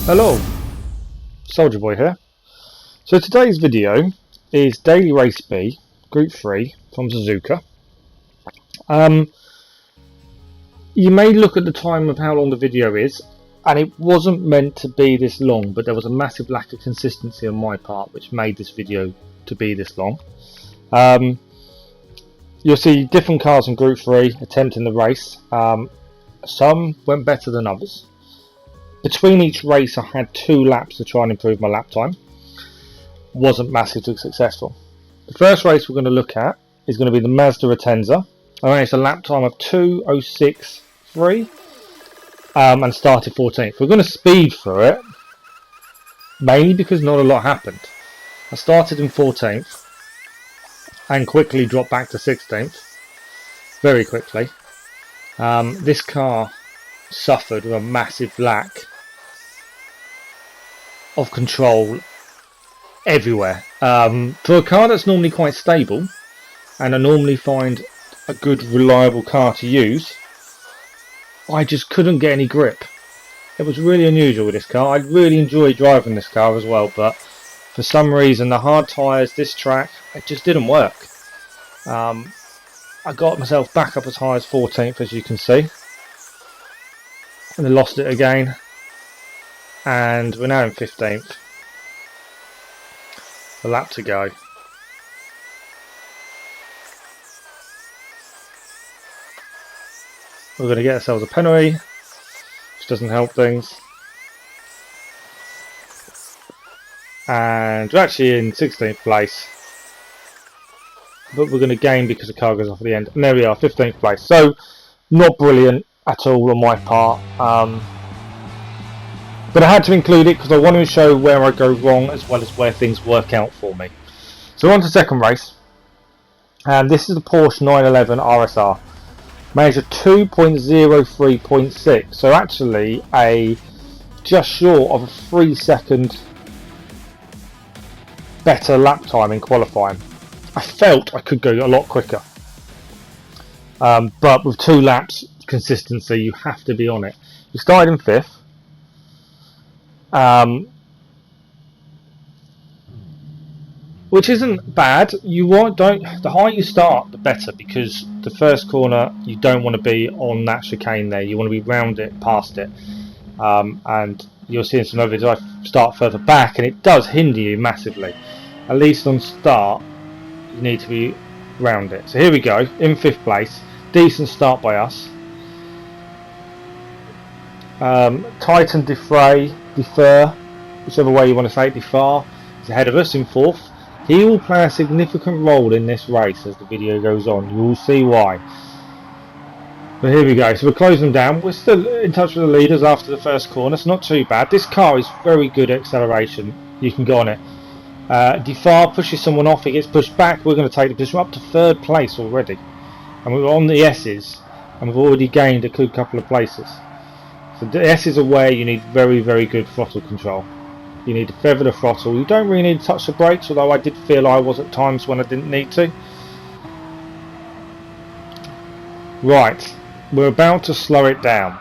Hello, Soldier Boy here. So today's video is Daily Race B, Group 3 from Suzuka. You may look at the time of how long the video is, and it wasn't meant to be this long, but there was a massive lack of consistency on my part which made this video to be this long. You'll see different cars in Group 3 attempting the race. Some went better than others. Between each race I had 2 laps to try and improve my lap time. Wasn't massively successful. The first race we're going to look at is going to be the Mazda Atenza. I managed a lap time of 2:06.3 and started 14th. We're going to speed through it, mainly because not a lot happened. I started in 14th and quickly dropped back to 16th, very quickly. This car suffered with a massive lack of control everywhere. For a car that's normally quite stable, and I normally find a good reliable car to use, I just couldn't get any grip. It was really unusual with this car. I really enjoyed driving this car as well, but for some reason the hard tyres, this track, it just didn't work. I got myself back up as high as 14th, as you can see, and then lost it again, and we're now in 15th. A lap to go. We're going to get ourselves a penalty, which doesn't help things, and we're actually in 16th place, but we're going to gain because the car goes off at the end, and there we are, 15th place. So not brilliant at all on my part, but I had to include it because I wanted to show where I go wrong as well as where things work out for me. So on to the second race, and this is the Porsche 911 RSR. Managed a 2.03.6, so actually a just short of a 3-second better lap time in qualifying. I felt I could go a lot quicker, but with 2 laps consistency, you have to be on it. We started in 5th, which isn't bad. The higher you start, the better, because the first corner you don't want to be on that chicane there. You want to be round it, past it, and you'll see in some other videos I start further back, and it does hinder you massively. At least on start, you need to be round it. So here we go, in 5th place. Decent start by us. Titan Defer, whichever way you want to say it, Defer is ahead of us in 4th. He will play a significant role in this race as the video goes on. You will see why. But here we go. So we're closing them down. We're still in touch with the leaders after the first corner. It's not too bad. This car is very good at acceleration. You can go on it. Defer pushes someone off. He gets pushed back. We're going to take the position. We're up to 3rd place already. And we're on the S's. And we've already gained a good couple of places. So the S's are where you need very, very good throttle control. You need to feather the throttle. You don't really need to touch the brakes, although I did feel I was at times when I didn't need to. Right, we're about to slow it down,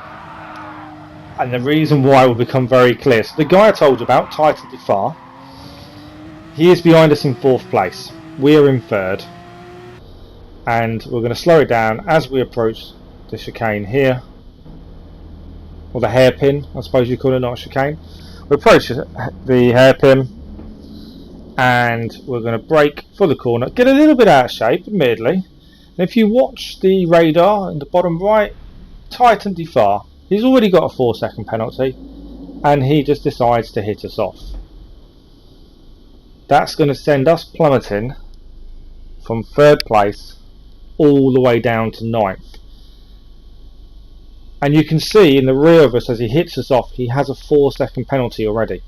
and the reason why will become very clear. So the guy I told you about, Titan Defer, he is behind us in 4th place. We are in 3rd, and we're going to slow it down as we approach the chicane here, or the hairpin, I suppose you call it, not a chicane. We approach the hairpin, and we're going to brake for the corner. Get a little bit out of shape, admittedly. And if you watch the radar in the bottom right, Titan Defer, he's already got a 4-second penalty, and he just decides to hit us off. That's going to send us plummeting from 3rd place all the way down to 9th. And you can see in the rear of us as he hits us off, he has a 4-second penalty already.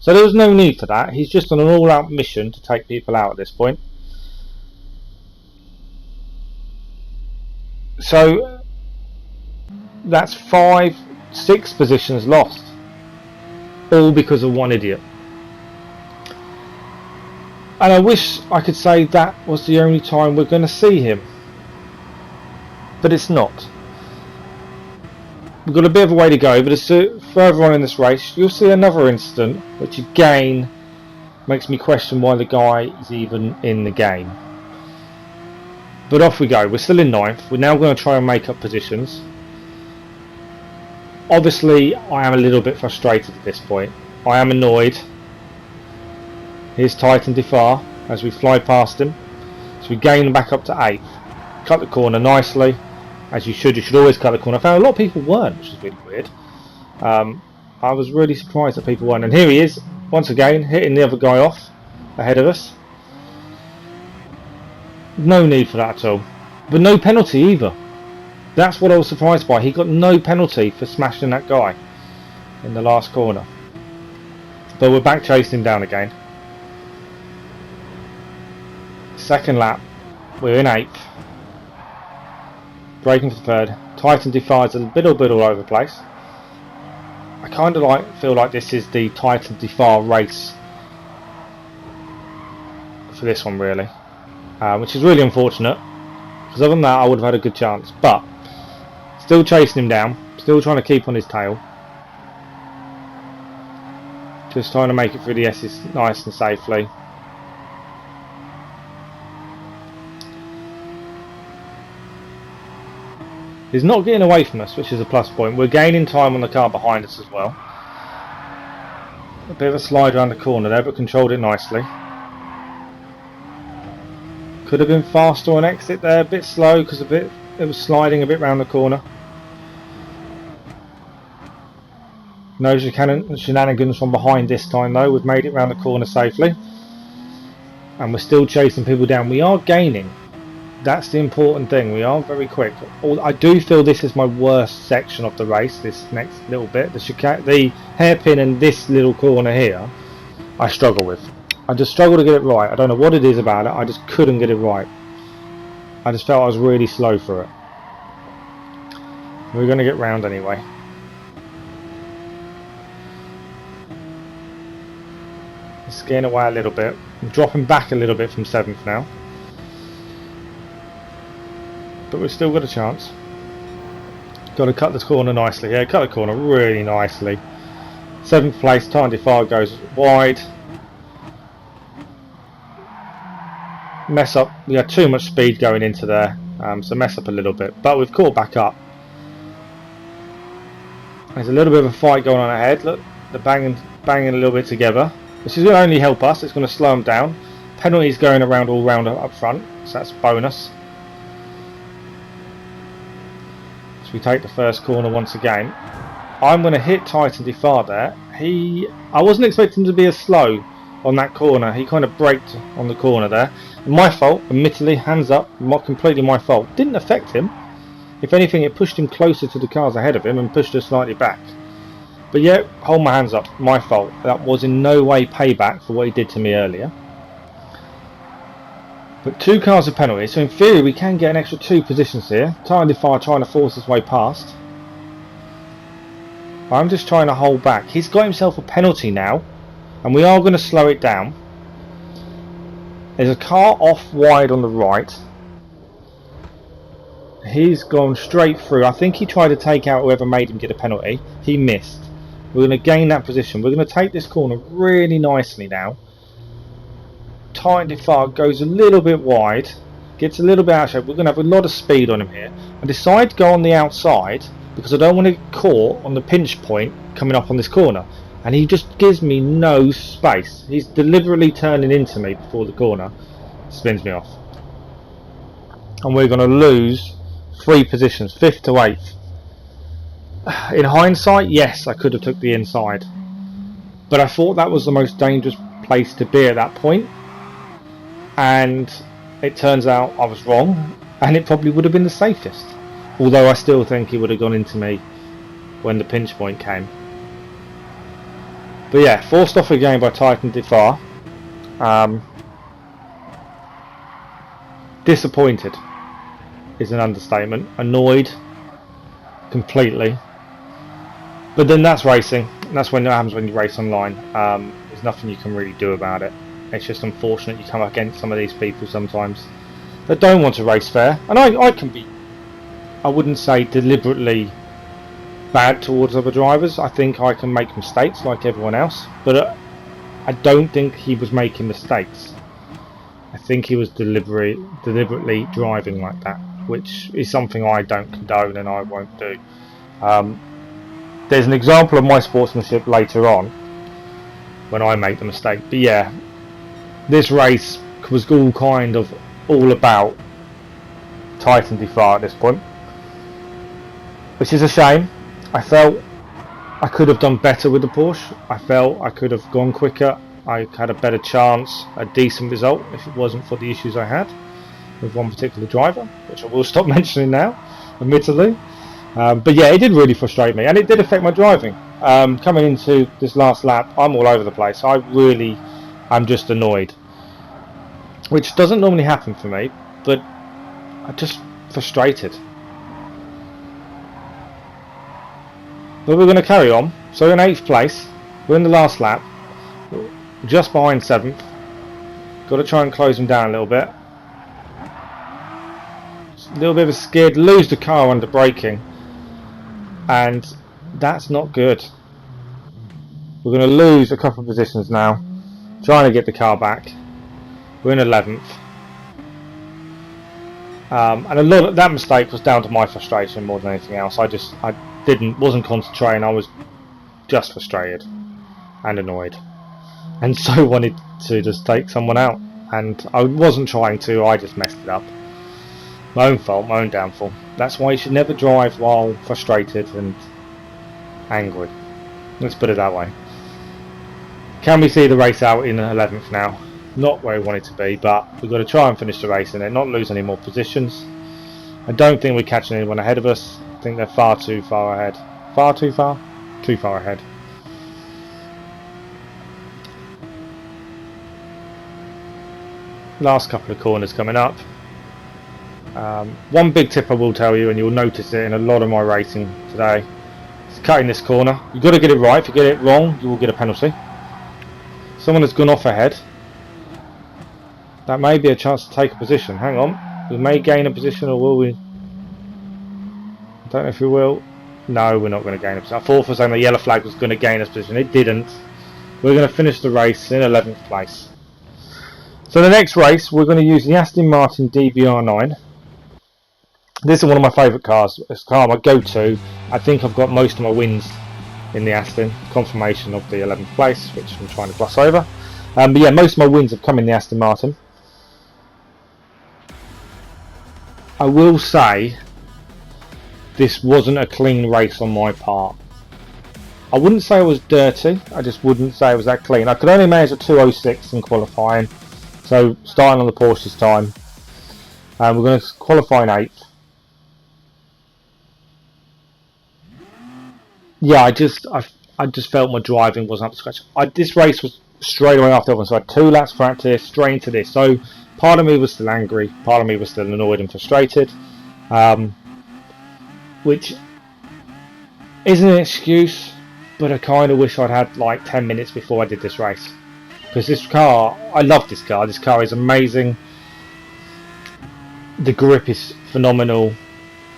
So there was no need for that. He's just on an all-out mission to take people out at this point. So that's 6 positions lost, all because of one idiot. And I wish I could say that was the only time we're going to see him, but it's not. we've got a bit of a way to go, but as further on in this race, you'll see another incident, which again makes me question why the guy is even in the game. But off we go. We're still in 9th. We're now going to try and make up positions. Obviously, I am a little bit frustrated at this point. I am annoyed. Here's Titan Defar as we fly past him. So we gain back up to 8th. Cut the corner nicely, as you should. You should always cut the corner. I found a lot of people weren't, which is really weird. I was really surprised that people weren't. And here he is, once again, hitting the other guy off ahead of us. No need for that at all. But no penalty either. That's what I was surprised by. He got no penalty for smashing that guy in the last corner. But we're back chasing him down again. Second lap, we're in 8th. Braking for the 3rd. Titan Defies a bit all over the place. I kind of feel like this is the Titan Defar race for this one, really, which is really unfortunate, because other than that I would have had a good chance. But still chasing him down, still trying to keep on his tail, just trying to make it through the S's nice and safely. He's not getting away from us, which is a plus point. We're gaining time on the car behind us as well. A bit of a slide around the corner there, but controlled it nicely. Could have been faster on exit there, a bit slow because it was sliding a bit round the corner. No shenanigans from behind this time though. We've made it round the corner safely. And we're still chasing people down. We are gaining. That's the important thing. We are very quick. I do feel this is my worst section of the race, this next little bit. The hairpin and this little corner here, I struggle with. I just struggle to get it right. I don't know what it is about it. I just couldn't get it right. I just felt I was really slow for it. We're going to get round anyway. It's getting away a little bit. I'm dropping back a little bit from 7th now. But we've still got a chance. Got to cut this corner nicely here. Cut the corner really nicely. 7th place, Titan Defar goes wide. Mess up. We had too much speed going into there, so mess up a little bit. But we've caught back up. There's a little bit of a fight going on ahead. Look, they're banging a little bit together. This is going to only help us. It's going to slow them down. Penalties going around all round up front, so that's a bonus. So we take the first corner once again. I'm going to hit Titan Defar there. I wasn't expecting him to be as slow on that corner. He kind of braked on the corner there. My fault, admittedly, hands up, completely my fault. Didn't affect him. If anything, it pushed him closer to the cars ahead of him and pushed us slightly back. But yeah, hold my hands up, my fault. That was in no way payback for what he did to me earlier. But 2 cars of penalty, so in theory we can get an extra 2 positions here. Titan Defar trying to force his way past. I'm just trying to hold back. He's got himself a penalty now, and we are going to slow it down. There's a car off wide on the right. He's gone straight through. I think he tried to take out whoever made him get a penalty. He missed. We're going to gain that position. We're going to take this corner really nicely now. Titan Defar goes a little bit wide, gets a little bit out of shape. We're going to have a lot of speed on him here. I decide to go on the outside because I don't want to get caught on the pinch point coming up on this corner. And he just gives me no space. He's deliberately turning into me before the corner. Spins me off. And we're going to lose 3 positions, 5th to 8th. In hindsight, yes, I could have took the inside. But I thought that was the most dangerous place to be at that point. And it turns out I was wrong. And it probably would have been the safest. Although I still think he would have gone into me when the pinch point came. But yeah, forced off again by Titan Defar. Disappointed is an understatement. Annoyed completely. But then that's racing. That's when it happens when you race online. There's nothing you can really do about it. It's just unfortunate you come up against some of these people sometimes that don't want to race fair. And I can be, I wouldn't say deliberately bad towards other drivers. I think I can make mistakes like everyone else, but I don't think he was making mistakes. I think he was deliberately driving like that, which is something I don't condone and I won't do. There's an example of my sportsmanship later on when I make the mistake. But yeah, this race was all about Titan DBR at this point, which is a shame. I felt I could have done better with the Porsche. I felt I could have gone quicker. I had a better chance, a decent result, if it wasn't for the issues I had with one particular driver, which I will stop mentioning now, admittedly. But yeah, it did really frustrate me, and it did affect my driving. Coming into this last lap, I'm all over the place. I'm just annoyed, which doesn't normally happen for me, but I'm just frustrated. But we're going to carry on. So we're in 8th place. We're in the last lap. Just behind 7th. Got to try and close them down a little bit. A little bit of a skid. Lose the car under braking. And that's not good. We're going to lose a couple of positions now. Trying to get the car back. We're in 11th. And a lot of that mistake was down to my frustration more than anything else. I wasn't concentrating. I was just frustrated and annoyed, and so wanted to just take someone out, and I wasn't trying to. I just messed it up. My own fault, my own downfall. That's why you should never drive while frustrated and angry. Let's put it that way. Can we see the race out in 11th now? Not where we want it to be, but we've got to try and finish the race in it, not lose any more positions. I don't think we're catching anyone ahead of us. I think they're far too far ahead. Far too far? Too far ahead. Last couple of corners coming up. One big tip I will tell you, and you'll notice it in a lot of my racing today, is cutting this corner. You've got to get it right. If you get it wrong, you will get a penalty. Someone has gone off ahead. That may be a chance to take a position. Hang on. We may gain a position, or will we? I don't know if we will. No, we're not going to gain a position. I thought for saying the yellow flag was going to gain us position. It didn't. We're going to finish the race in 11th place. So the next race, we're going to use the Aston Martin DBR9. This is one of my favourite cars. It's a car I go to. I think I've got most of my wins in the Aston. Confirmation of the 11th place, which I'm trying to gloss over. But yeah, most of my wins have come in the Aston Martin. I will say this wasn't a clean race on my part. I wouldn't say it was dirty, I just wouldn't say it was that clean. I could only manage a 2:06 in qualifying, so starting on the Porsche this time. We're going to qualify in 8th. Yeah, I just felt my driving wasn't up to scratch. This race was straight away after everyone, so I had 2 laps practice straight into this. So part of me was still angry, part of me was still annoyed and frustrated, which isn't an excuse, but I kind of wish I'd had like 10 minutes before I did this race, because this car, I love this car. This car is amazing. The grip is phenomenal.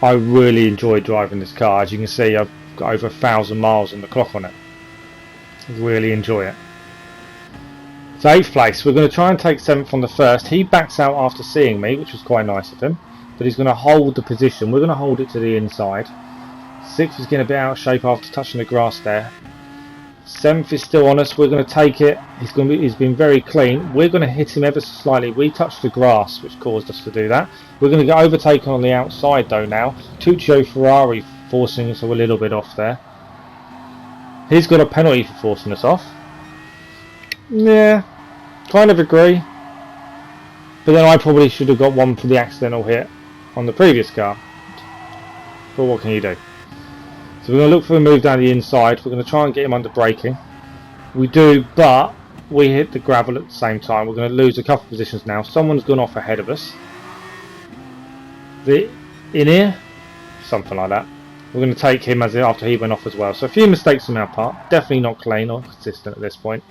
I really enjoy driving this car. As you can see, I've got over 1,000 miles on the clock on it. Really enjoy it. So 8th place, we're going to try and take 7th on the first. He backs out after seeing me, which was quite nice of him, but he's going to hold the position. We're going to hold it to the inside. 6th is getting a bit out of shape after touching the grass there. 7th is still on us. We're going to take it. He's been very clean. We're going to hit him ever so slightly. We touched the grass, which caused us to do that. We're going to get overtaken on the outside though now. Tuccio Ferrari forcing us a little bit off there. He's got a penalty for forcing us off. Yeah, kind of agree. But then I probably should have got one for the accidental hit on the previous car. But what can you do? So we're going to look for a move down the inside. We're going to try and get him under braking. We do, but we hit the gravel at the same time. We're going to lose a couple of positions now. Someone's gone off ahead of us. In here? Something like that. We're going to take him after he went off as well. So a few mistakes on our part. Definitely not clean or consistent at this point.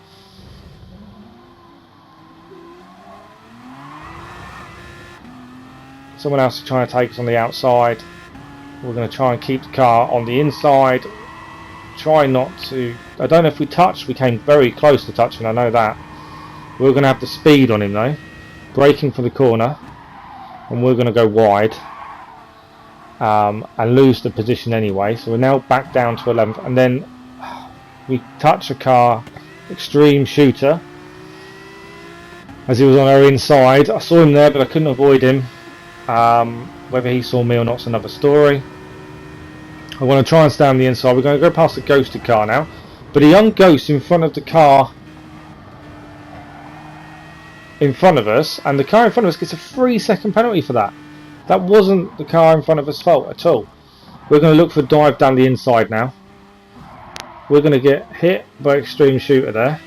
Someone else is trying to take us on the outside. We're going to try and keep the car on the inside. Try not to... I don't know if we touched. We came very close to touching, I know that. We're going to have the speed on him though. Braking for the corner. And we're going to go wide. And lose the position anyway. So we're now back down to 11th. And then we touch a car. Extreme shooter. As he was on our inside. I saw him there, but I couldn't avoid him. Whether he saw me or not is another story. I want to try and stay on the inside. We're going to go past the ghosted car now. But a young ghost in front of the car in front of us, and the car in front of us gets a 3-second penalty for that. That wasn't the car in front of us' fault at all. We're going to look for a dive down the inside now. We're going to get hit by extreme shooter there.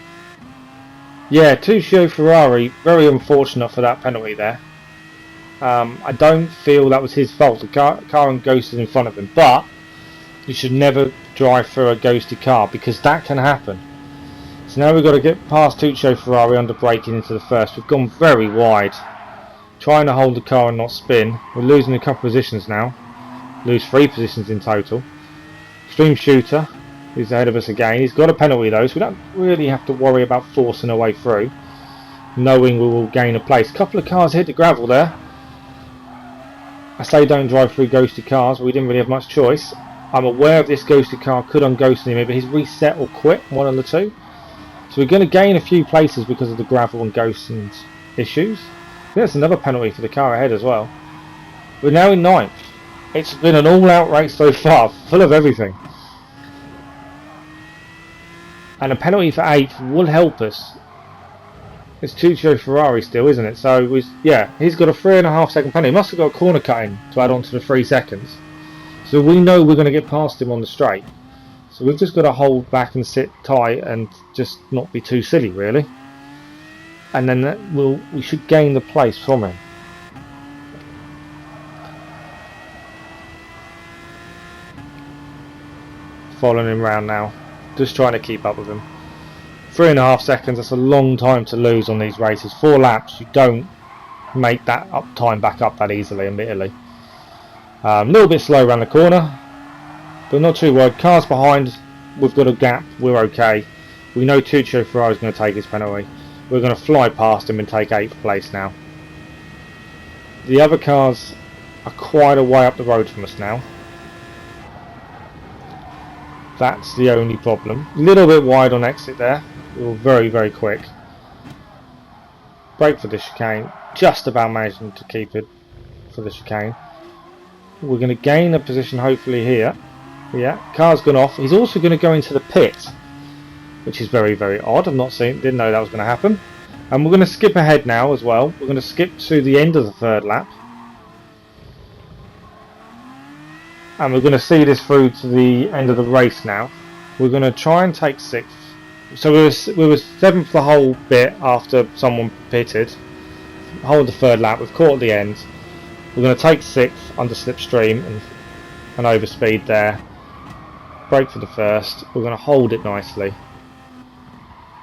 Yeah, Tuccio Ferrari, very unfortunate for that penalty there. I don't feel that was his fault. The car and ghost is in front of him, but you should never drive through a ghosted car because that can happen. So now we've got to get past Tuccio Ferrari under braking into the first. We've gone very wide, trying to hold the car and not spin. We're losing a couple of positions now. Lose 3 positions in total. Extreme shooter is ahead of us again. He's got a penalty though, so we don't really have to worry about forcing our way through, knowing we will gain a place. A couple of cars hit the gravel there. I say don't drive through ghosted cars, but we didn't really have much choice. I'm aware of this ghosted car could unghost him, but he's reset or quit, one of the two. So we're going to gain a few places because of the gravel and ghosting issues. I think that's another penalty for the car ahead as well. We're now in 9th. It's been an all-out race so far, full of everything. And a penalty for 8th will help us. It's Tuccio Ferrari still, isn't it? So, yeah, he's got a 3.5 second penalty. He must have got a corner cutting to add on to the 3 seconds. So we know we're going to get past him on the straight. So we've just got to hold back and sit tight and just not be too silly, really. And then we should gain the place from him. Following him round now. Just trying to keep up with him. 3.5 seconds, that's a long time to lose on these races. 4 laps, you don't make that time back up that easily, admittedly. A little bit slow around the corner, but not too wide. Cars behind, we've got a gap, we're okay. We know Tuccio Ferrari is going to take his penalty. We're going to fly past him and take 8th place now. The other cars are quite a way up the road from us now. That's the only problem. A little bit wide on exit there. We were very, very quick. Brake for the chicane. Just about managing to keep it for the chicane. We're going to gain a position hopefully here. Yeah, car's gone off. He's also going to go into the pit, which is very, very odd. Didn't know that was going to happen. And we're going to skip ahead now as well. We're going to skip to the end of the 3rd lap. And we're going to see this through to the end of the race now. We're going to try and take 6th. So we were 7th the whole bit after someone pitted. Hold the 3rd lap. We've caught at the end. We're going to take 6th under slipstream and overspeed there. Brake for the 1st. We're going to hold it nicely.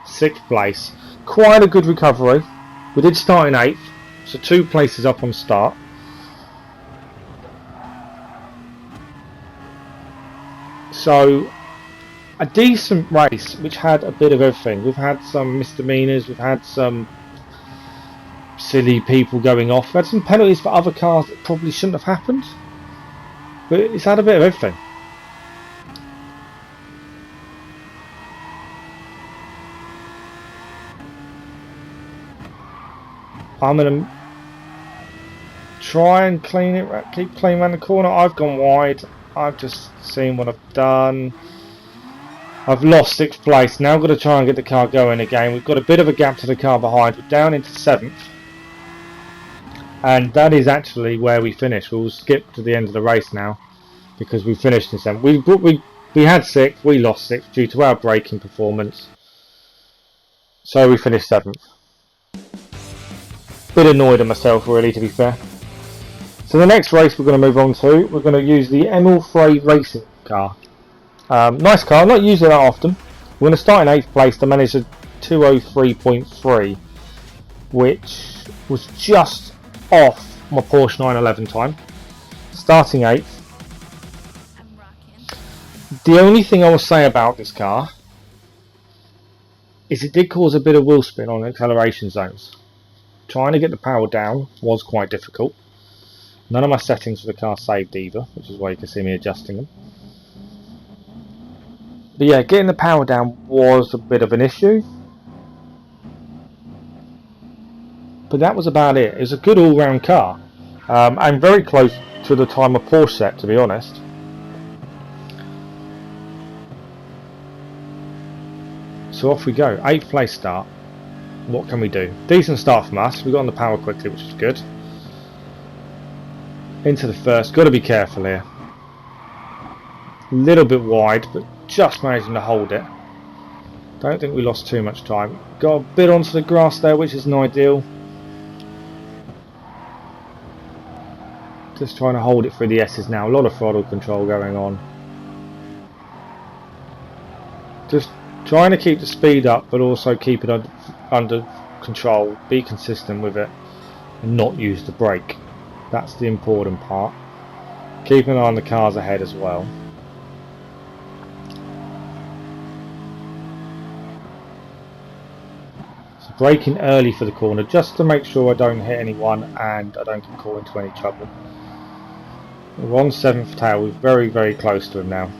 6th place. Quite a good recovery. We did start in 8th, so 2 places up on start. So a decent race which had a bit of everything. We've had some misdemeanors, we've had some silly people going off, we've had some penalties for other cars that probably shouldn't have happened, but it's had a bit of everything. I'm going to try and clean it, keep clean around the corner. I've gone wide. I've just seen what I've done. I've lost 6th place. Now I've got to try and get the car going again. We've got a bit of a gap to the car behind. We're down into 7th. And that is actually where we finish. We'll skip to the end of the race now because we finished in 7th. We had 6th. We lost 6th due to our braking performance. So we finished 7th. Bit annoyed at myself, really, to be fair. So the next race we're going to move on to, we're going to use the Emil Frey Racing Car. Nice car, not used it that often. We're going to start in 8th place to manage a 203.3, which was just off my Porsche 911 time. Starting 8th, The only thing I will say about this car is it did cause a bit of wheel spin on acceleration zones. Trying to get the power down was quite difficult. None of my settings for the car saved either, which is why you can see me adjusting them. But yeah, getting the power down was a bit of an issue. But that was about it. It was a good all-round car. And very close to the time of Porsche set, to be honest. So off we go. 8th place start. What can we do? Decent start from us. We got on the power quickly, which is good. Into the first. Got to be careful here. A little bit wide, but just managing to hold it. Don't think we lost too much time. Got a bit onto the grass there, which isn't ideal. Just trying to hold it through the S's now. A lot of throttle control going on. Just trying to keep the speed up, but also keep it under control. Be consistent with it, and not use the brake. That's the important part. Keep an eye on the cars ahead as well. So braking early for the corner, just to make sure I don't hit anyone and I don't get caught into any trouble. We're on 7th tail. We're very, very close to him now.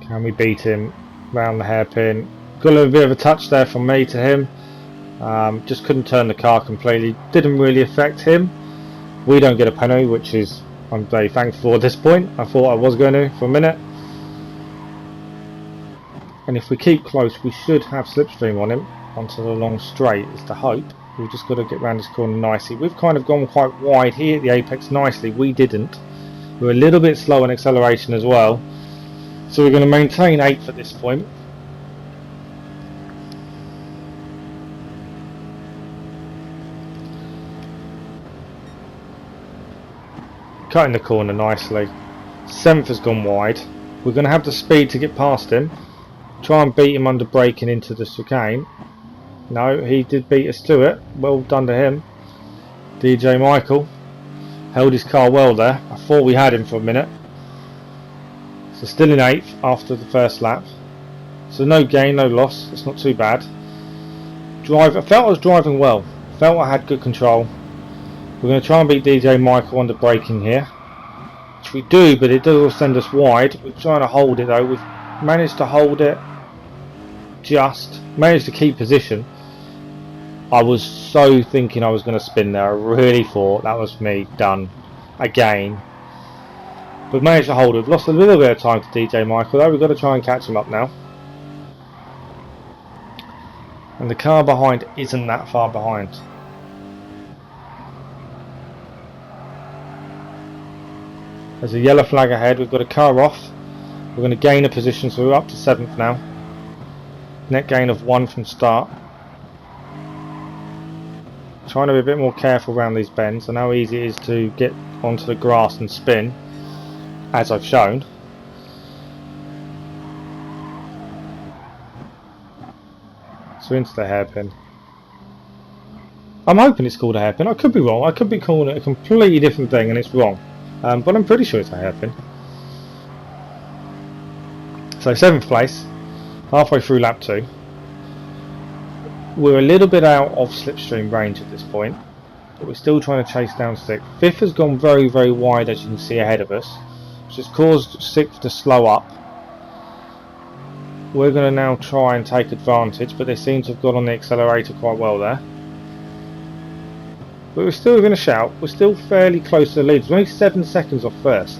Can we beat him round the hairpin? Got a little bit of a touch there from me to him. Just couldn't turn the car completely. Didn't really affect him. We don't get a penalty, which is I'm very thankful for at this point. I thought I was going to for a minute. And if we keep close, we should have slipstream on him onto the long straight, is the hope. We've just got to get round this corner nicely. We've kind of gone quite wide here at the apex nicely. We didn't. We're a little bit slow on acceleration as well. So we're going to maintain 8th at this point. Cutting the corner nicely. 7th has gone wide. We're going to have the speed to get past him. Try and beat him under braking into the chicane. No, he did beat us to it. Well done to him. DJ Michael held his car well there. I thought we had him for a minute. So still in 8th after the first lap. So no gain, no loss. It's not too bad. I felt I was driving well. Felt I had good control. We're going to try and beat DJ Michael under braking here. Which we do, but it does send us wide. We're trying to hold it though. We've managed to hold it. Just managed to keep position. I was so thinking I was going to spin there. I really thought that was me done again. We've managed to hold it. We've lost a little bit of time to DJ Michael though. We've got to try and catch him up now. And the car behind isn't that far behind. There's a yellow flag ahead. We've got a car off. We're going to gain a position, so we're up to 7th now. Net gain of 1 from start. Trying to be a bit more careful around these bends. I know how easy it is to get onto the grass and spin, as I've shown. So into the hairpin. I'm hoping it's called a hairpin. I could be wrong. I could be calling it a completely different thing and it's wrong. But I'm pretty sure it's a hairpin. So 7th place. Halfway through lap 2. We're a little bit out of slipstream range at this point, but we're still trying to chase down 6th. 5th has gone very, very wide, as you can see ahead of us, which has caused 6th to slow up. We're going to now try and take advantage, but they seem to have got on the accelerator quite well there. But we're still going to shout. We're still fairly close to the lead. We're only 7 seconds off first,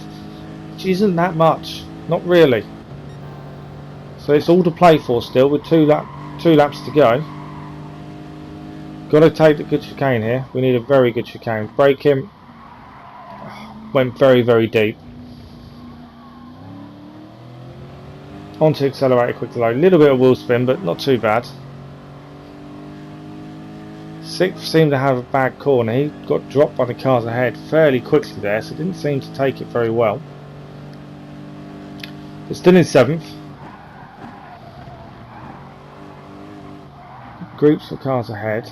which isn't that much, not really. So it's all to play for still, with two laps to go. Got to take the good chicane here. We need a very good chicane. Brake him. Went very, very deep. Onto accelerator quick low. A little bit of wheel spin, but not too bad. 6th seemed to have a bad corner. He got dropped by the cars ahead fairly quickly there, so didn't seem to take it very well. But still in 7th. Groups of cars ahead.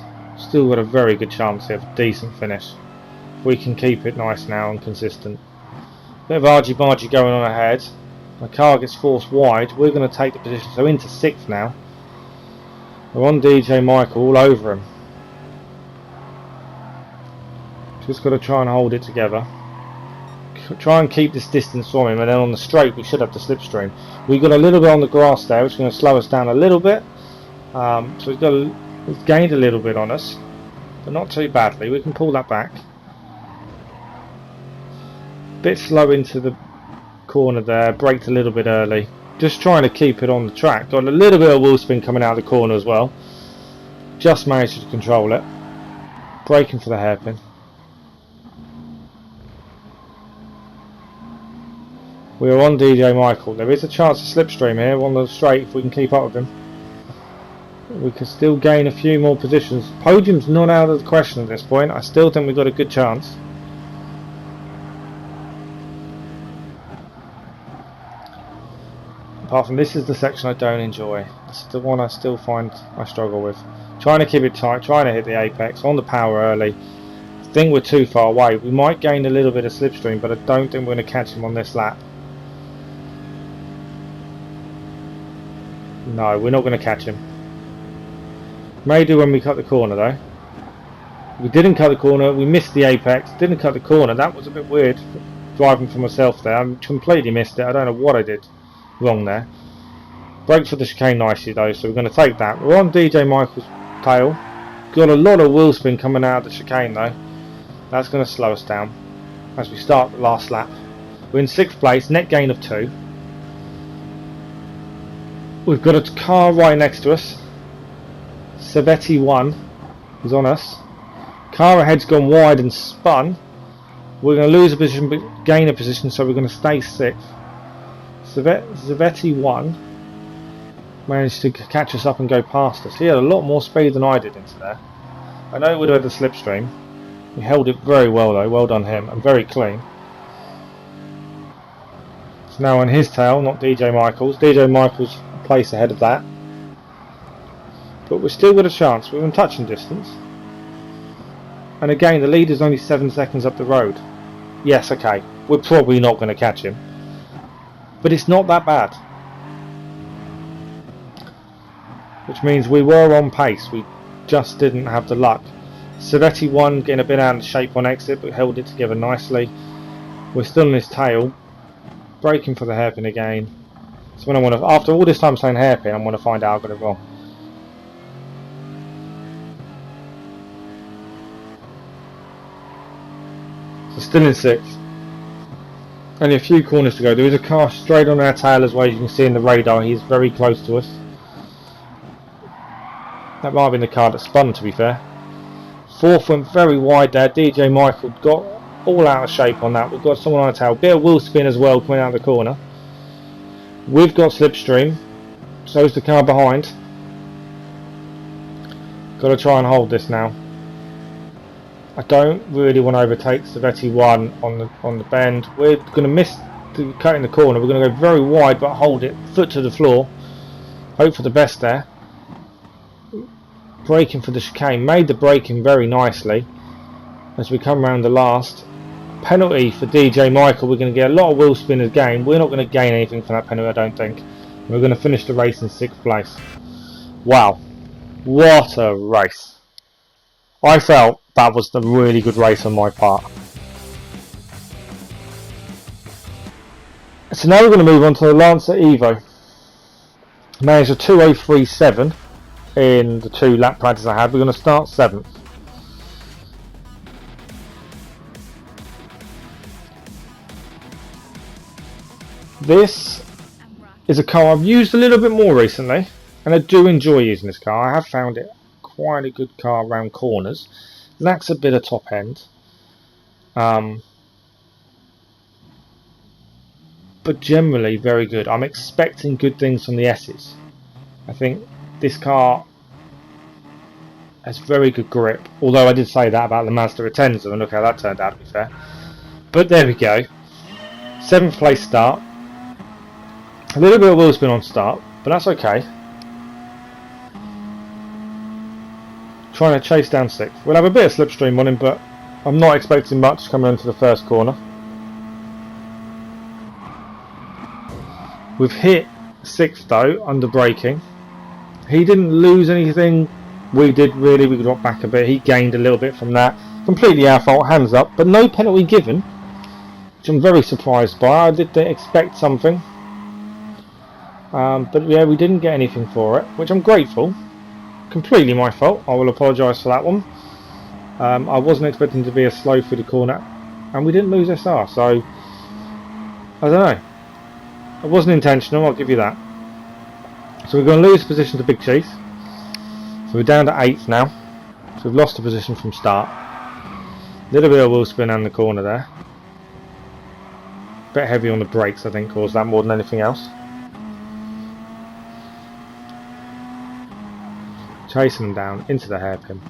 Still got a very good chance here of a decent finish. We can keep it nice now and consistent. Bit of argy-bargy going on ahead. My car gets forced wide. We're going to take the position, so into 6th now. We're on DJ Michael all over him. Just got to try and hold it together. Try and keep this distance from him, and then on the straight we should have the slipstream. We got a little bit on the grass there, which is going to slow us down a little bit. So he's gained a little bit on us, but not too badly. We can pull that back. Bit slow into the corner there, braked a little bit early. Just trying to keep it on the track. Got a little bit of wheel spin coming out of the corner as well. Just managed to control it. Braking for the hairpin. We are on DJ Michael. There is a chance of slipstream here on the straight if we can keep up with him. We can still gain a few more positions. Podium's not out of the question at this point. I still think we've got a good chance. Apart from this is the section I don't enjoy. This is the one I still find I struggle with. Trying to keep it tight, trying to hit the apex, on the power early. I think we're too far away. We might gain a little bit of slipstream, but I don't think we're going to catch him on this lap. No, we're not going to catch him. May do when we cut the corner though. We didn't cut the corner, we missed the apex, didn't cut the corner. That was a bit weird, driving for myself there. I completely missed it. I don't know what I did wrong there. Braked for the chicane nicely though, so we're going to take that. We're on DJ Michael's tail. Got a lot of wheel spin coming out of the chicane though. That's going to slow us down as we start the last lap. We're in 6th place, net gain of 2. We've got a car right next to us. Savetti 1 is on us. Car ahead's gone wide and spun. We're going to lose a position but gain a position, so we're going to stay 6th. Savetti 1 managed to catch us up and go past us. He had a lot more speed than I did into there. I know we would have had the slipstream. He held it very well though, well done him, and very clean. It's now on his tail, not DJ Michael's. DJ Michael's a place ahead of that. But we've still got a chance. We're in touching distance. And again, the leader's only 7 seconds up the road. Yes, okay, we're probably not going to catch him. But it's not that bad. Which means we were on pace. We just didn't have the luck. Savetti 1 getting a bit out of shape on exit, but held it together nicely. We're still in his tail. Braking for the hairpin again. So when I want to, after all this time saying hairpin, I want to find out I got it wrong. So still in 6th. Only a few corners to go. There is a car straight on our tail as well, as you can see in the radar. He's very close to us. That might have been the car that spun, to be fair. 4th went very wide there. DJ Michael got all out of shape on that. We've got someone on our tail. Bit of wheel spin as well coming out of the corner. We've got slipstream. So's the car behind. Got to try and hold this now. I don't really want to overtake Savetti 1 on the bend. We're going to miss the cut in the corner. We're going to go very wide but hold it, foot to the floor. Hope for the best there. Braking for the chicane. Made the braking very nicely as we come around the last. Penalty for DJ Michael. We're going to get a lot of wheel spin again. We're not going to gain anything from that penalty, I don't think. We're going to finish the race in 6th place. Wow, what a race. I felt that was the really good race on my part. So now we're going to move on to the Lancer Evo. Managed a 2:03.7 in the 2 lap practice I had. We're going to start 7th. This is a car I've used a little bit more recently, and I do enjoy using this car. I have found it quite a good car around corners. Lacks a bit of top end, but generally very good. I'm expecting good things from the S's. I think this car has very good grip, although I did say that about the Mazda Atenza, and look how that turned out, to be fair. But there we go. 7th place start. A little bit of wheel spin on start, but that's okay. trying to chase down 6th. We'll have a bit of slipstream on him, but I'm not expecting much coming into the first corner. We've hit 6th though, under braking. He didn't lose anything. We did really. We got back a bit. He gained a little bit from that. Completely our fault, hands up, but no penalty given, which I'm very surprised by. I did expect something. But yeah, we didn't get anything for it, which I'm grateful. Completely my fault. I will apologise for that one. I wasn't expecting to be as slow through the corner, and we didn't lose SR, so I don't know. It wasn't intentional, I'll give you that. So we're going to lose position to Big Chief. So we're down to 8th now. So we've lost the position from start. Little bit of wheel spin on the corner there. Bit heavy on the brakes, I think, caused that more than anything else. Chasing them down into the hairpin.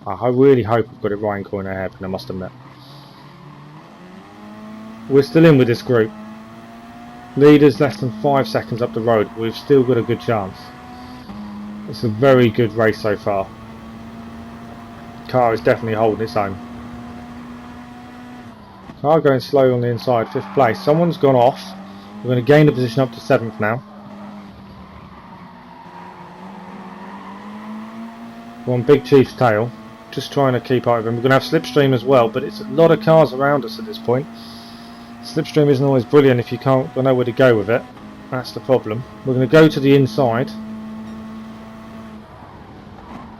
I really hope I've got it right in corner hairpin, I must admit. We're still in with this group. Leaders less than 5 seconds up the road. We've still got a good chance. It's a very good race so far. Car is definitely holding its own. Car going slow on the inside, 5th place. Someone's gone off. We're going to gain the position up to 7th now. We're on Big Chief's tail. Just trying to keep up with him. We're going to have slipstream as well, but it's a lot of cars around us at this point. Slipstream isn't always brilliant if you can't know where to go with it. That's the problem. We're going to go to the inside.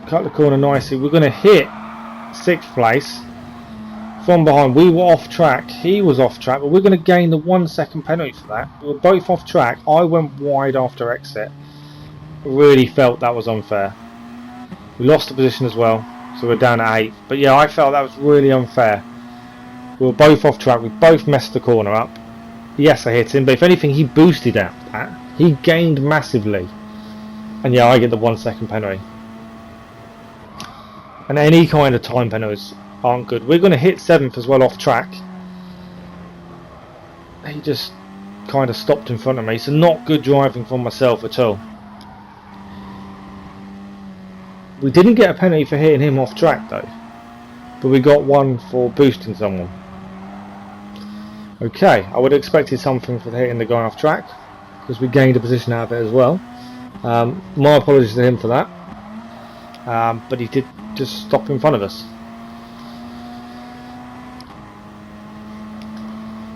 Cut the corner nicely. We're going to hit 6th place from behind. We were off track. He was off track, but we're going to gain the 1 second penalty for that. We were both off track. I went wide after exit. Really felt that was unfair. We lost the position as well, so we're down at 8th. But yeah, I felt that was really unfair. We were both off track. We both messed the corner up. Yes, I hit him, but if anything, he boosted out that. He gained massively. And yeah, I get the 1 second penalty. And any kind of time penalties aren't good. We're going to hit 7th as well off track. He just kind of stopped in front of me, so not good driving from myself at all. We didn't get a penalty for hitting him off track though, but we got one for boosting someone. Okay, I would have expected something for hitting the guy off track, because we gained a position out of it as well. My apologies to him for that, but he did just stop in front of us.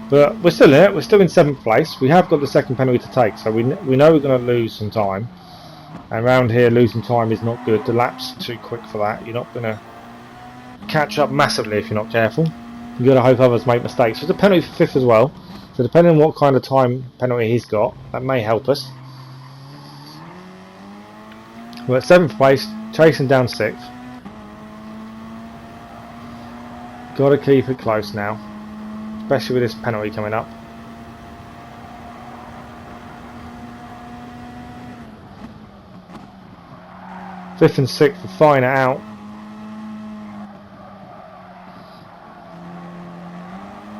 But we're still in it. We're still in 7th place. We have got the second penalty to take, so we know we're going to lose some time. And around here, losing time is not good. The lap's too quick for that. You're not going to catch up massively if you're not careful. You've got to hope others make mistakes. There's a penalty for 5th as well. So depending on what kind of time penalty he's got, that may help us. We're at 7th place, chasing down 6th. Got to keep it close now, especially with this penalty coming up. Fifth and 6th are fine out.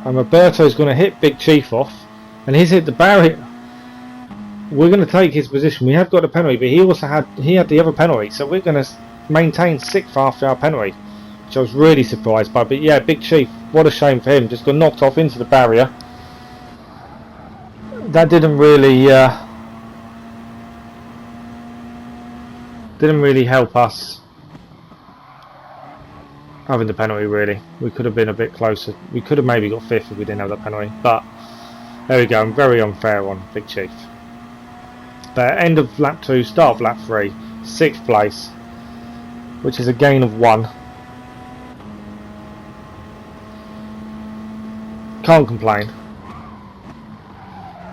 And Roberto's going to hit Big Chief off, and he's hit the barrier. We're going to take his position. We have got a penalty, but he also had the other penalty, so we're going to maintain 6th after our penalty, which I was really surprised by. But yeah, Big Chief, what a shame for him, just got knocked off into the barrier. That didn't really help us having the penalty. Really, we could have been a bit closer. We could have maybe got 5th if we didn't have that penalty, but there we go. I'm very unfair on Big Chief. But end of lap 2, start of lap 3, 6th place, which is a gain of 1. Can't complain.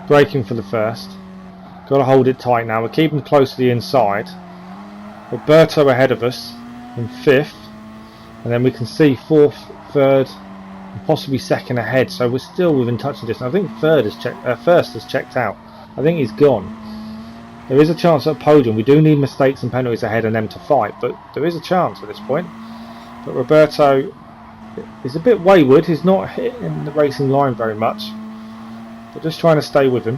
Braking for the first. Got to hold it tight now. We're keeping close to the inside. Roberto ahead of us in 5th, and then we can see 4th, 3rd, and possibly 2nd ahead. So we're still within touching distance. I think first has checked out. I think he's gone. There is a chance at a podium. We do need mistakes and penalties ahead and them to fight, but there is a chance at this point. But Roberto is a bit wayward. He's not hitting the racing line very much. But just trying to stay with him.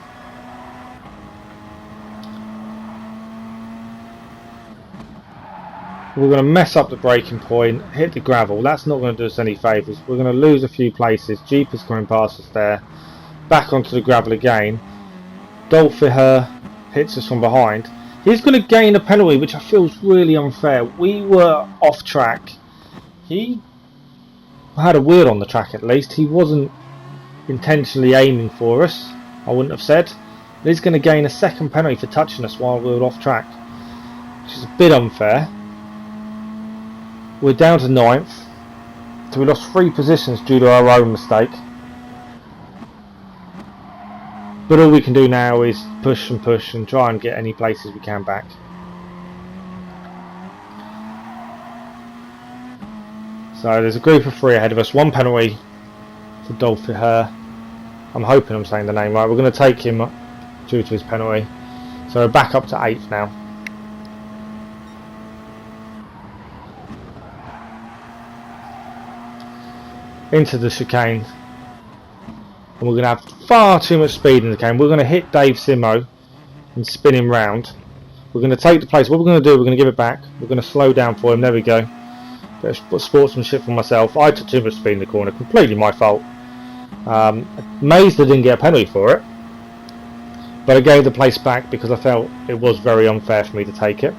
we're going to mess up the braking point, hit the gravel. That's not going to do us any favours. We're going to lose a few places. Jeep is coming past us there. Back onto the gravel again. Dolphy hits us from behind. He's going to gain a penalty, which I feel is really unfair. We were off track. He had a wheel on the track at least. He wasn't intentionally aiming for us, I wouldn't have said. He's going to gain a second penalty for touching us while we were off track, which is a bit unfair. We're down to 9th, so we lost 3 positions due to our own mistake. But all we can do now is push and try and get any places we can back. So there's a group of 3 ahead of us, 1 penalty for Dolphy. I'm hoping I'm saying the name right. We're going to take him due to his penalty. So we're back up to 8th now. Into the chicane. And we're going to have far too much speed in the chicane. We're going to hit Dave Simo and spin him round. We're going to take the place. What we're going to do, we're going to give it back. We're going to slow down for him. There we go. Bit of sportsmanship for myself. I took too much speed in the corner. Completely my fault. Mazda didn't get a penalty for it. But I gave the place back because I felt it was very unfair for me to take it.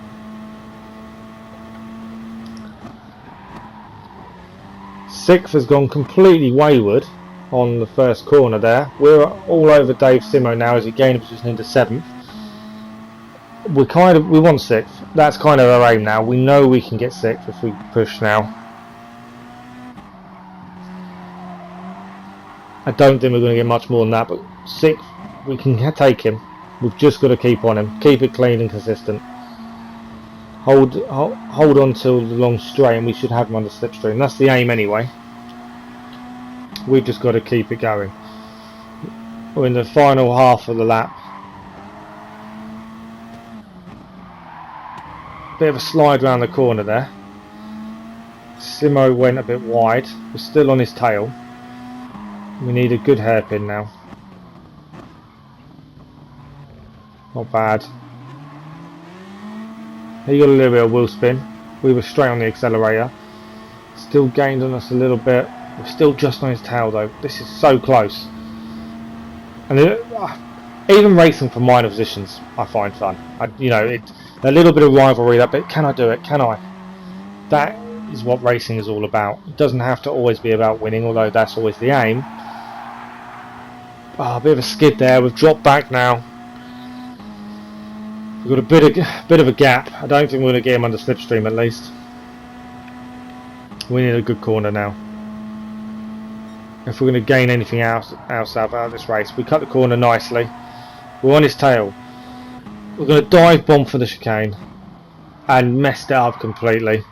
Sixth has gone completely wayward on the first corner there. We're all over Dave Simo now as he gained a position into 7th. We want 6th. That's kind of our aim now. We know we can get 6th if we push now. I don't think we're going to get much more than that, but 6th, we can take him. We've just got to keep on him. Keep it clean and consistent. Hold on till the long straight and we should have him on the slipstream. That's the aim anyway. We've just got to keep it going. We're in the final half of the lap. Bit of a slide around the corner there. Simo went a bit wide. We're still on his tail. We need a good hairpin now. Not bad. He got a little bit of wheel spin. We were straight on the accelerator. Still gained on us a little bit. We're still just on his tail though. This is so close. And even racing for minor positions, I find fun. A little bit of rivalry. That bit. Can I do it? Can I? That is what racing is all about. It doesn't have to always be about winning, although that's always the aim. A bit of a skid there. We've dropped back now. We've got a bit of a gap. I don't think we're going to get him under slipstream at least. We need a good corner now. If we're going to gain anything out of this race, we cut the corner nicely. We're on his tail. We're going to dive bomb for the chicane and messed it up completely.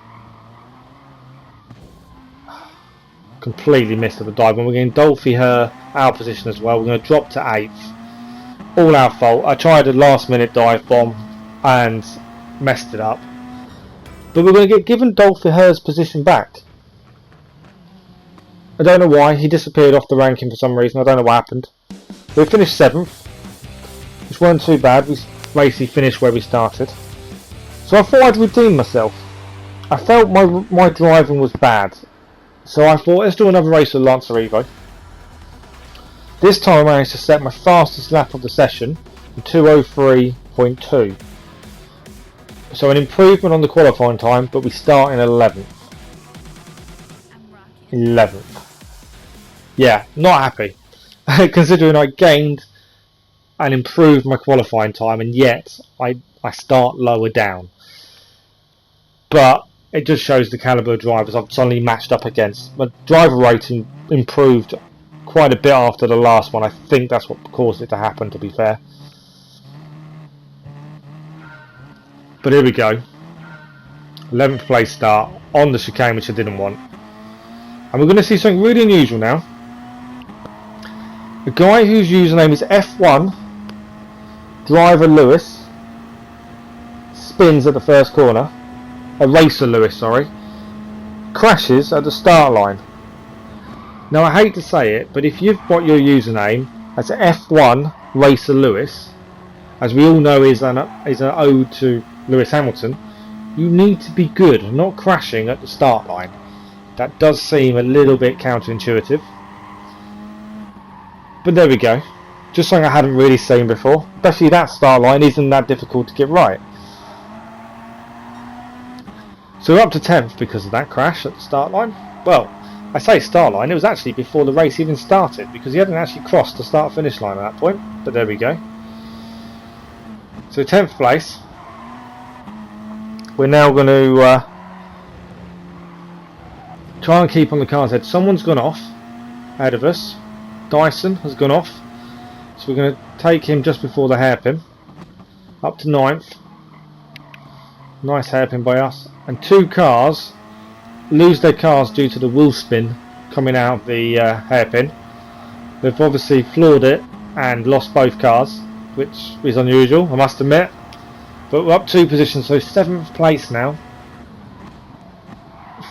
Completely missed at the dive bomb. We're getting Dolphy our position as well. We're going to drop to 8th. All our fault. I tried a last minute dive bomb and messed it up. But we're going to get given Dolphy Her's position back. I don't know why. He disappeared off the ranking for some reason. I don't know what happened. We finished 7th, which weren't too bad. We basically finished where we started. So I thought I'd redeem myself. I felt my driving was bad. So I thought, let's do another race with Lancer Evo. This time I managed to set my fastest lap of the session in 2:03.2. So an improvement on the qualifying time, but we start in 11th. 11th. Yeah, not happy. Considering I gained and improved my qualifying time, and yet I start lower down. But it just shows the calibre of drivers I've suddenly matched up against. My driver rating improved quite a bit after the last one. I think that's what caused it to happen, to be fair. But here we go. 11th place start on the chicane, which I didn't want. And we're going to see something really unusual now. A guy whose username is F1 Driver Lewis spins at the first corner. Racer Lewis, sorry. Crashes at the start line. Now I hate to say it, but if you've got your username as F1 Racer Lewis, as we all know is an ode to Lewis Hamilton, you need to be good and not crashing at the start line. That does seem a little bit counterintuitive. But there we go. Just something I hadn't really seen before. Especially that start line isn't that difficult to get right. So we're up to 10th because of that crash at the start line. Well, I say start line, it was actually before the race even started because he hadn't actually crossed the start finish line at that point. But there we go. So 10th place. We're now going to try and keep on the car's head. Someone's gone off ahead of us. Dyson has gone off. So we're going to take him just before the hairpin. Up to 9th. Nice hairpin by us. And 2 cars lose their cars due to the wheel spin coming out of the hairpin. They've obviously floored it and lost both cars, which is unusual, I must admit. But we're up 2 positions, so 7th place now.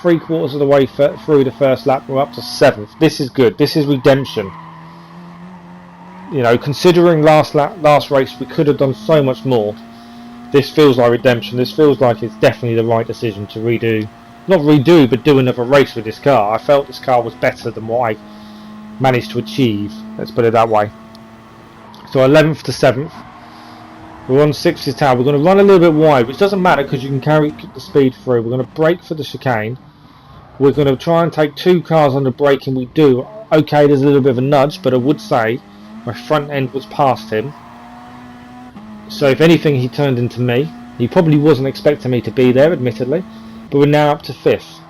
3/4 of the way through the first lap, we're up to 7th. This is good. This is redemption. You know, considering last race we could have done so much more. This feels like redemption. This feels like it's definitely the right decision to redo. Not redo, but do another race with this car. I felt this car was better than what I managed to achieve. Let's put it that way. So 11th to 7th. We're on 6th tower. We're going to run a little bit wide, which doesn't matter because you can carry the speed through. We're going to brake for the chicane. We're going to try and take 2 cars on the brake, and we do. Okay, there's a little bit of a nudge, but I would say my front end was past him. So if anything, he turned into me. He probably wasn't expecting me to be there, admittedly. But we're now up to 5th.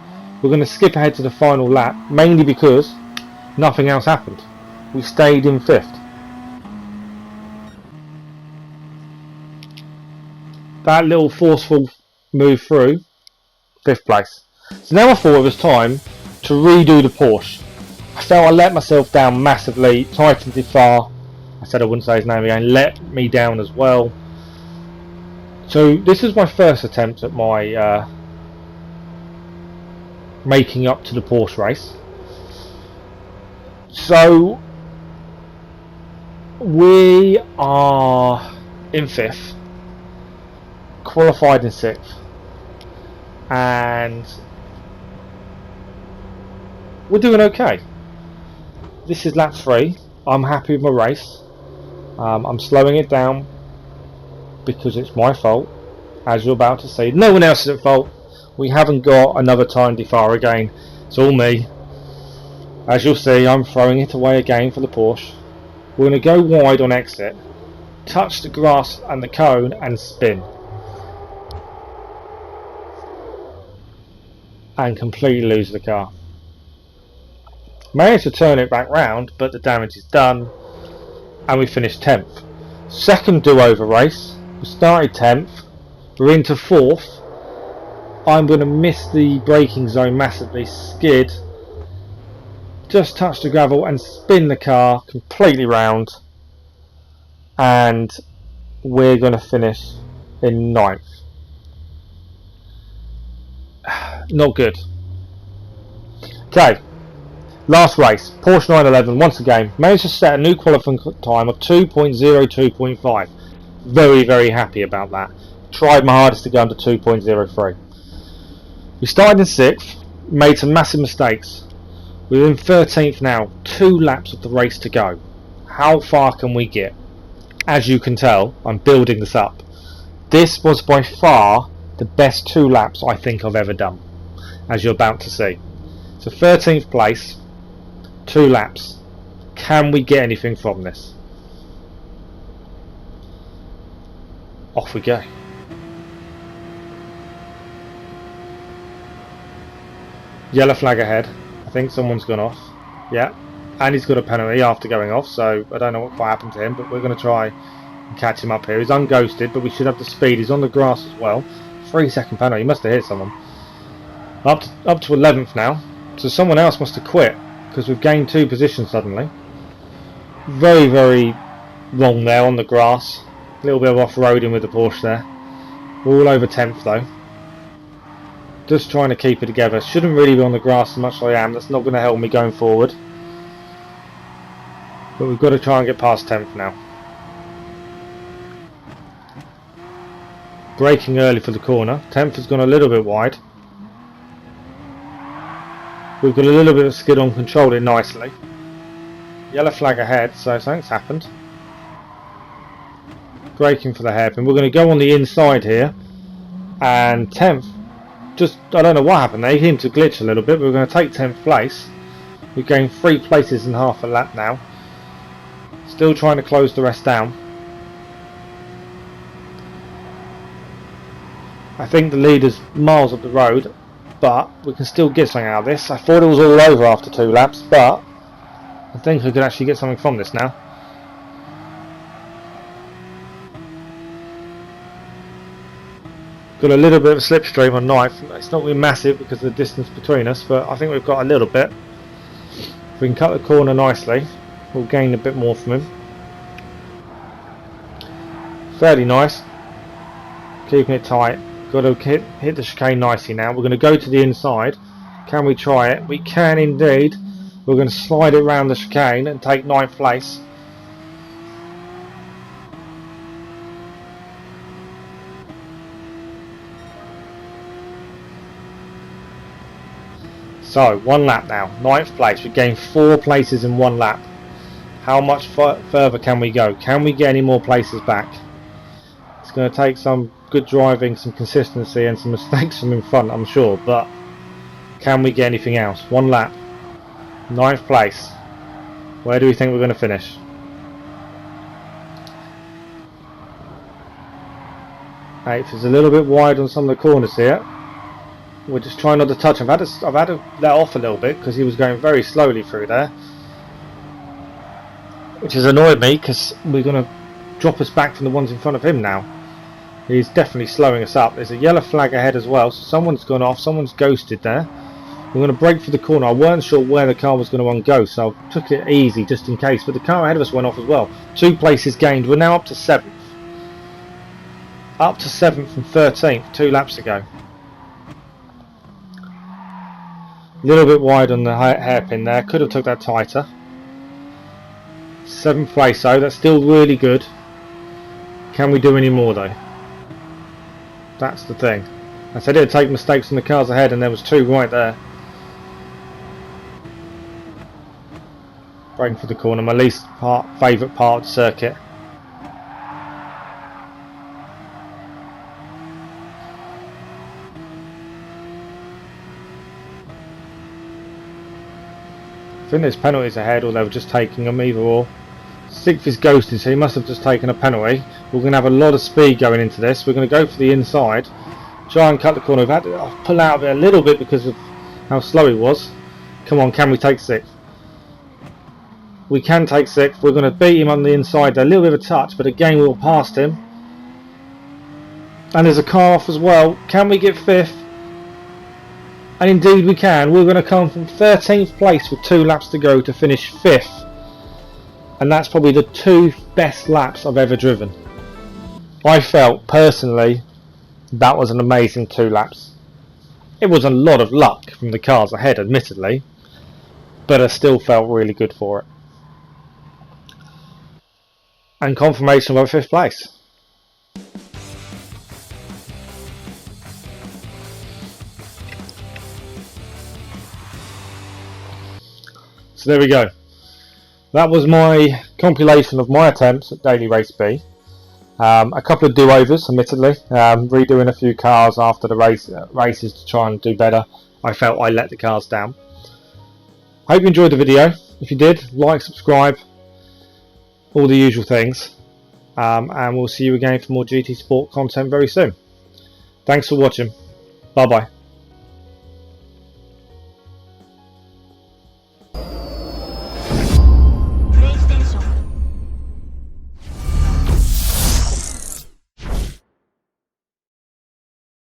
We're going to skip ahead to the final lap, mainly because nothing else happened. We stayed in 5th. That little forceful move through, 5th place. So now I thought it was time to redo the Porsche. I felt I let myself down massively. Titan Defar, I said I wouldn't say his name again, let me down as well. So this is my first attempt at my making up to the Porsche race. So we are in 5th. Qualified in 6th, and we're doing okay. This is lap 3. I'm happy with my race. I'm slowing it down because it's my fault, as you're about to see. No one else is at fault. We haven't got another time Defar again. It's all me. As you'll see, I'm throwing it away again for the Porsche. We're going to go wide on exit, touch the grass and the cone, and spin. And completely lose the car. Managed to turn it back round, but the damage is done, and we finished 10th. Second do-over race. We started 10th. We're into 4th. I'm going to miss the braking zone massively. Skid. Just touch the gravel and spin the car completely round. And we're going to finish in 9th. Not good. Okay, last race, Porsche 911. Once again, managed to set a new qualifying time of 2.02.5. Very, very happy about that. Tried my hardest to go under 2.03. We started in 6th, made some massive mistakes. We're in 13th now, 2 laps of the race to go. How far can we get? As you can tell, I'm building this up. This was by far the best 2 laps I think I've ever done, as you're about to see. So 13th place, 2 laps. Can we get anything from this? Off we go. Yellow flag ahead. I think someone's gone off. Yeah, and he's got a penalty after going off, so I don't know what quite happened to him, but we're going to try and catch him up here. He's unghosted, but we should have the speed. He's on the grass as well. 3-second penalty. He must have hit someone. Up to 11th now. So someone else must have quit because we've gained 2 positions suddenly. Very, very wrong there on the grass. A little bit of off-roading with the Porsche there. We're all over 10th though. Just trying to keep it together. Shouldn't really be on the grass as much as I am. That's not going to help me going forward. But we've got to try and get past 10th now. Braking early for the corner. 10th has gone a little bit wide. We've got a little bit of skid on, controlled it nicely. Yellow flag ahead, so something's happened. Braking for the hairpin. We're going to go on the inside here. And 10th, just, I don't know what happened there, he seemed to glitch a little bit. We're going to take 10th place. We've gained 3 places in half a lap now. Still trying to close the rest down. I think the lead is miles up the road, but we can still get something out of this. I thought it was all over after 2 laps, but I think we could actually get something from this now. Got a little bit of a slipstream on 9th. It's not really massive because of the distance between us, but I think we've got a little bit. If we can cut the corner nicely, we'll gain a bit more from him. Fairly nice. Keeping it tight. Got to hit the chicane nicely now. We're going to go to the inside. Can we try it? We can indeed. We're going to slide it around the chicane and take 9th place. So, 1 lap now. 9th place. We gained 4 places in 1 lap. How much further can we go? Can we get any more places back? It's going to take some good driving, some consistency and some mistakes from in front, I'm sure, but can we get anything else? 1 lap. 9th place. Where do we think we're going to finish? 8th is a little bit wide on some of the corners here. We're just trying not to touch him. I've had to let off a little bit because he was going very slowly through there, which has annoyed me because we're going to drop us back from the ones in front of him now. He's definitely slowing us up. There's a yellow flag ahead as well, so someone's gone off, someone's ghosted there. We're going to brake for the corner. I weren't sure where the car was going to go, so I took it easy just in case, but the car ahead of us went off as well. 2 places gained. We're now up to 7th. Up to 7th from 13th 2 laps ago. A little bit wide on the hairpin there. Could have took that tighter. 7th place though. That's still really good. Can we do any more though? That's the thing. I said it'd take mistakes from the cars ahead, and there was 2 right there. Braking for the corner. My least favourite part of the circuit. I think there's penalties ahead, or they were just taking them, either or. 6th is ghosted, so he must have just taken a penalty. We're going to have a lot of speed going into this. We're going to go for the inside, try and cut the corner. We've had to pull out of it a little bit because of how slow he was. Come on, can we take 6th? We can take 6th. We're going to beat him on the inside there. A little bit of a touch, but again we'll pass him. And there's a car off as well. Can we get 5th? And indeed we can. We're going to come from 13th place with 2 laps to go to finish 5th. And that's probably the 2 best laps I've ever driven. I felt personally that was an amazing 2 laps. It was a lot of luck from the cars ahead, admittedly, but I still felt really good for it. And confirmation of our 5th place. So there we go. That was my compilation of my attempts at Daily Race B. A couple of do-overs, admittedly. Redoing a few cars after the races to try and do better. I felt I let the cars down. Hope you enjoyed the video. If you did, like, subscribe, all the usual things. And we'll see you again for more GT Sport content very soon. Thanks for watching. Bye bye.